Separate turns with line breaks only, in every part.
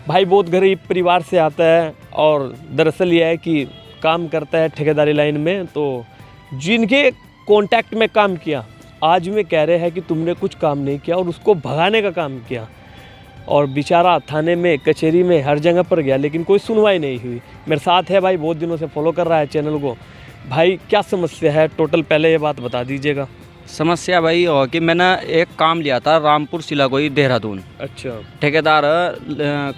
भाई बहुत गरीब परिवार से आता है और दरअसल ये है कि काम करता है ठेकेदारी लाइन में। तो जिनके कांटेक्ट में काम किया आज में कह रहे हैं कि तुमने कुछ काम नहीं किया और उसको भगाने का काम किया। और बेचारा थाने में, कचहरी में, हर जगह पर गया लेकिन कोई सुनवाई नहीं हुई। मेरे साथ है भाई, बहुत दिनों से फॉलो कर रहा है चैनल को। भाई क्या समस्या है टोटल, पहले ये बात बता दीजिएगा।
समस्या भाई हो कि मैंने एक काम लिया था रामपुर सिलागोई देहरादून।
अच्छा।
ठेकेदार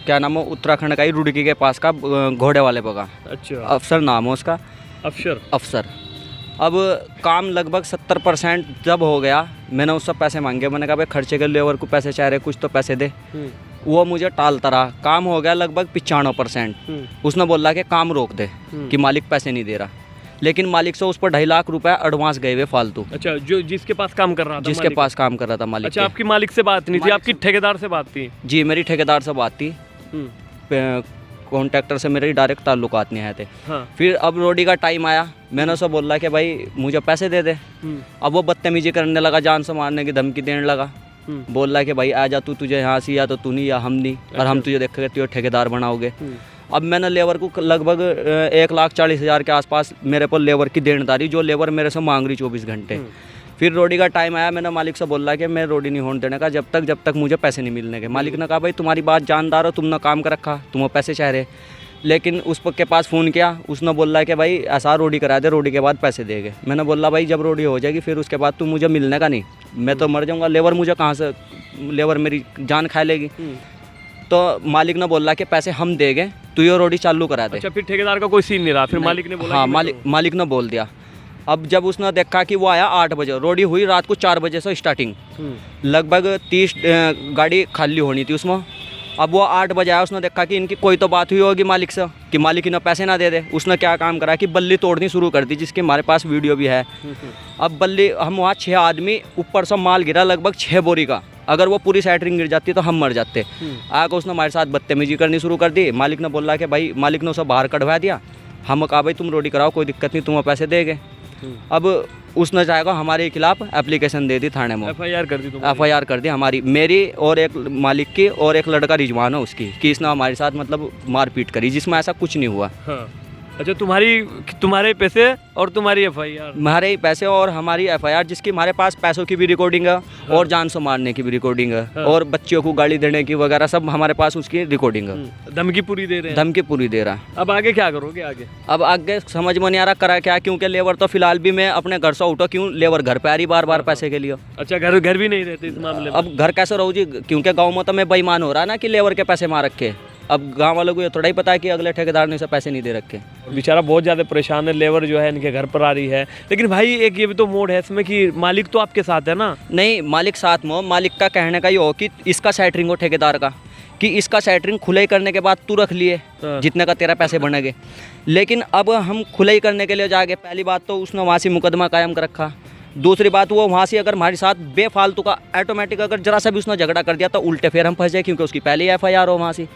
क्या नाम है, उत्तराखंड का ही रुड़की के पास का, घोड़े वाले बगा।
अच्छा।
अफसर नाम है उसका। अफसर। अब काम लगभग 70% जब हो गया, मैंने उससे पैसे मांगे। मैंने कहा भाई खर्चे के लेबर को पैसे चाह रहे, कुछ तो पैसे दे। वो मुझे टालता रहा। काम हो गया लगभग 95%। उसने बोला कि काम रोक दे कि मालिक पैसे नहीं दे रहा। लेकिन मालिक से उस पर 2.5 लाख रुपए एडवांस गए हुए फालतू।
अच्छा, जो जिसके पास काम कर रहा था,
जिसके पास काम कर रहा था मालिक।
अच्छा, आपकी मालिक से बात नहीं थी, आपकी ठेकेदार से बात थी? जी,
मेरी ठेकेदार से बात थी। कॉन्ट्रैक्टर से मेरे डायरेक्ट ताल्लुकात नहीं आए थे। हाँ। फिर अब रोडी का टाइम आया, मैंने उसे बोला कि भाई मुझे पैसे दे दे। अब वो बदतमीजी करने लगा, जान से मारने की धमकी देने लगा। बोल रहा है कि भाई आ जा तू, तुझे यहाँ से या तो तू नहीं या हम नहीं। और हम तुझे देख कर ठेकेदार बनाओगे। अब मैंने लेबर को लगभग 1,40,000 के आसपास मेरे पर लेबर की देनदारी, जो लेबर मेरे से मांग रही 24 घंटे। फिर रोडी का टाइम आया, मैंने मालिक से बोला कि मैं रोडी नहीं होने देने का जब तक मुझे पैसे नहीं मिलने के। मालिक ने कहा भाई तुम्हारी बात जानदार हो, तुमने काम कर रखा, तुम्हें पैसे चाह रहे। लेकिन उस के पास फ़ोन किया, उसने बोला कि भाई ऐसा रोडी करा दे, रोडी के बाद पैसे देंगे। मैंने बोला भाई जब रोडी हो जाएगी फिर उसके बाद तुम मुझे मिलने का नहीं, मैं तो मर जाऊँगा। लेबर मुझे कहाँ से, लेबर मेरी जान खा लेगी। तो मालिक ने बोला कि पैसे हम देंगे, तू ये रोडी चालू करा दे।
अच्छा, फिर ठेकेदार का कोई सीन नहीं रहा, फिर मालिक ने बोला?
हाँ, मालिक ने बोल दिया। अब जब उसने देखा कि वो आया 8 बजे, रोडी हुई रात को 4 बजे से स्टार्टिंग, लगभग 30 गाड़ी खाली होनी थी उसमें। अब वो 8 बजे आया, उसने देखा कि इनकी कोई तो बात हुई होगी मालिक से कि मालिक इन्हें पैसे ना दे दे। उसने क्या काम करा कि बल्ली तोड़नी शुरू कर दी, जिसके हमारे पास वीडियो भी है। अब बल्ली, हम वहाँ 6 आदमी, ऊपर से माल गिरा लगभग 6 बोरी का। अगर वो पूरी सेटरिंग गिर जाती तो हम मर जाते। आकर उसने हमारे साथ बदतमीजी करनी शुरू कर दी। मालिक ने बोला कि भाई, मालिक ने उसे बाहर कढ़वा दिया। हम कहा भाई तुम रोडी कराओ, कोई दिक्कत नहीं, तुम्हें पैसे देंगे। अब उसने चाहेगा हमारे खिलाफ एप्लीकेशन दे दी थाने में,
एफआईआर कर दी।
एफआईआर कर दी हमारी, मेरी और एक मालिक की और एक लड़का रिजवान है उसकी, कि इसने हमारे साथ मतलब मारपीट करी, जिसमें ऐसा कुछ नहीं हुआ।
हाँ। अच्छा, तुम्हारे पैसे और तुम्हारी एफआईआर?
हमारे ही पैसे और हमारी एफआईआर, जिसकी हमारे पास पैसों की भी रिकॉर्डिंग है। हाँ। और जान से मारने की भी रिकॉर्डिंग है। हाँ। और बच्चियों को गाली देने की वगैरह सब हमारे पास उसकी रिकॉर्डिंग है।
धमकी पूरी दे रहे हैं? धमकी
पूरी दे रहा है।
अब आगे क्या करोगे?
अब आगे समझ में नहीं आ रहा करा क्या, क्योंकि लेबर तो फिलहाल भी मैं अपने घर से उठो, क्यों लेबर घर पे आ रही बार पैसे के लिए।
अच्छा, घर भी नहीं रहते इस मामले में?
अब घर कैसे रहूँ जी, क्योंकि गाँव में तो मैं बेईमान हो रहा ना कि लेबर के पैसे मार रखे। अब गांव वालों को ये थोड़ा ही पता है कि अगले ठेकेदार ने इसे पैसे नहीं दे रखे।
बेचारा बहुत ज़्यादा परेशान है, लेबर जो है इनके घर पर आ रही है। लेकिन भाई एक ये भी तो मोड है इसमें कि मालिक तो आपके साथ है ना?
नहीं, मालिक साथ में, मालिक का कहने का ये हो कि इसका सेटरिंग हो ठेकेदार का, कि इसका सेटरिंग खुलाई करने के बाद तू रख लिए जितने का तेरा पैसे बनेंगे। लेकिन अब हम खुलाई करने के लिए जाके, पहली बात तो उसने वहाँ से मुकदमा कायम कर रखा। दूसरी बात, वो वहाँ से अगर हमारे साथ बेफालतू का ऑटोमेटिक अगर जरा सा भी उसने झगड़ा कर दिया तो उल्टे फिर हम फंस जाए, क्योंकि उसकी पहले एफआईआर हो वहाँ से।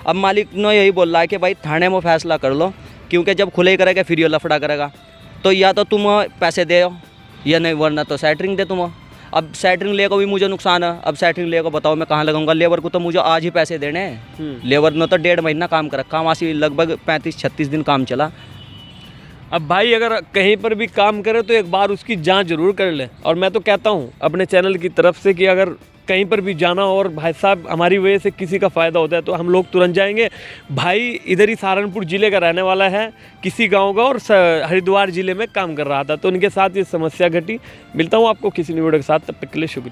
अब मालिक ने यही बोल रहा है कि भाई थाने में फैसला कर लो, क्योंकि जब खुले करेगा फिर ये लफड़ा करेगा। तो या तो तुम पैसे दे या नहीं, वरना तो सेटरिंग दे तुम। अब सेटरिंग लेकर भी मुझे नुकसान है। अब सेटरिंग लेकर बताओ मैं कहाँ लगाऊंगा? लेबर को तो मुझे आज ही पैसे देने हैं। लेबर ने तो 1.5 महीना काम कर रखा, वहाँ से लगभग 35-36 दिन काम चला।
अब भाई अगर कहीं पर भी काम करे तो एक बार उसकी जांच जरूर कर ले। और मैं तो कहता हूँ अपने चैनल की तरफ से कि अगर कहीं पर भी जाना हो और भाई साहब हमारी वजह से किसी का फ़ायदा होता है तो हम लोग तुरंत जाएंगे। भाई इधर ही सहारनपुर ज़िले का रहने वाला है, किसी गांव का, और हरिद्वार ज़िले में काम कर रहा था, तो उनके साथ ये समस्या घटी। मिलता हूँ आपको किसी वीडियो के साथ, तब तक के लिए शुक्रिया।